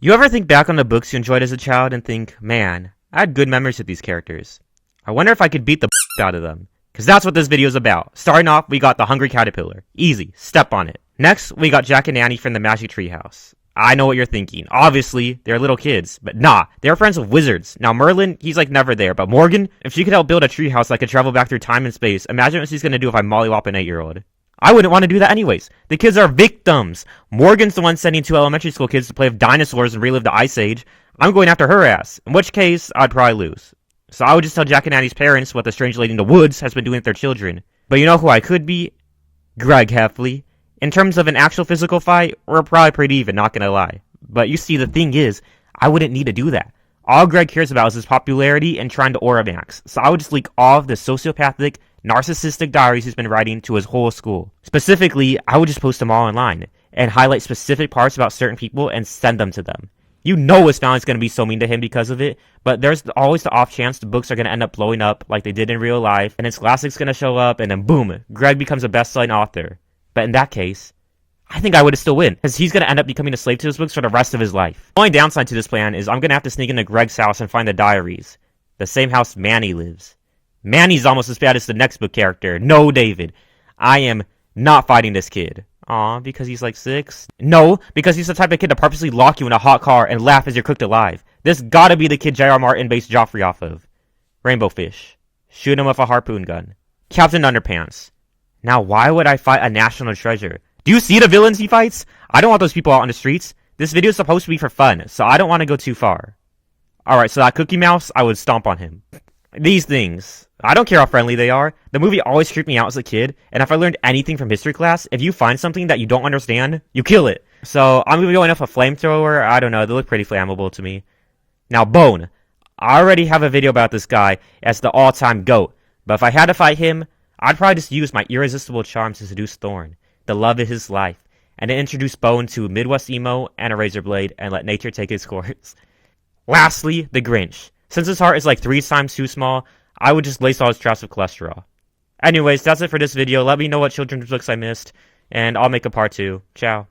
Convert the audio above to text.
You ever think back on the books you enjoyed as a child and think, man, I had good memories with these characters. I wonder if I could beat the out of them. Cause that's what this video is about. Starting off, we got the Hungry Caterpillar. Easy, step on it. Next, we got Jack and Annie from the Magic Tree House. I know what you're thinking. Obviously, they're little kids. But nah, they're friends with wizards. Now Merlin, he's like never there. But Morgan, if she could help build a treehouse that could travel back through time and space, imagine what she's gonna do if I mollywop an 8-year-old. I wouldn't want to do that anyways. The kids are victims. Morgan's the one sending 2 elementary school kids to play with dinosaurs and relive the Ice Age. I'm going after her ass. In which case, I'd probably lose. So I would just tell Jack and Annie's parents what the strange lady in the woods has been doing with their children. But you know who I could be? Greg Heffley. In terms of an actual physical fight, we're probably pretty even, not gonna lie. But you see, the thing is, I wouldn't need to do that. All Greg cares about is his popularity and trying to aura max. So I would just leak all of the sociopathic, narcissistic diaries he's been writing to his whole school. Specifically, I would just post them all online and highlight specific parts about certain people and send them to them. You know his family's going to be so mean to him because of it, but there's always the off chance the books are going to end up blowing up like they did in real life, and his classic's going to show up, and then boom, Greg becomes a best-selling author. But in that case, I think I would still win, because he's going to end up becoming a slave to his books for the rest of his life. The only downside to this plan is I'm going to have to sneak into Greg's house and find the diaries. The same house Manny lives. Manny's almost as bad as the next book character. No, David. I am not fighting this kid. Aw, because he's like 6? No, because he's the type of kid to purposely lock you in a hot car and laugh as you're cooked alive. This gotta be the kid J.R. Martin based Joffrey off of. Rainbow Fish. Shoot him with a harpoon gun. Captain Underpants. Now why would I fight a national treasure? Do you see the villains he fights? I don't want those people out on the streets. This video is supposed to be for fun, so I don't want to go too far. Alright, so that Cookie Mouse, I would stomp on him. These things. I don't care how friendly they are. The movie always creeped me out as a kid, and if I learned anything from history class, if you find something that you don't understand, you kill it. So I'm going to be going off a flamethrower. I don't know, they look pretty flammable to me. Now Bone. I already have a video about this guy as the all-time GOAT, but if I had to fight him, I'd probably just use my irresistible charm to seduce Thorn, the love of his life, and then introduce Bone to Midwest emo and a razor blade and let nature take its course. Lastly, the Grinch. Since his heart is like 3 times too small, I would just lace all his traps with cholesterol. Anyways, that's it for this video. Let me know what children's books I missed, and I'll make a part 2. Ciao.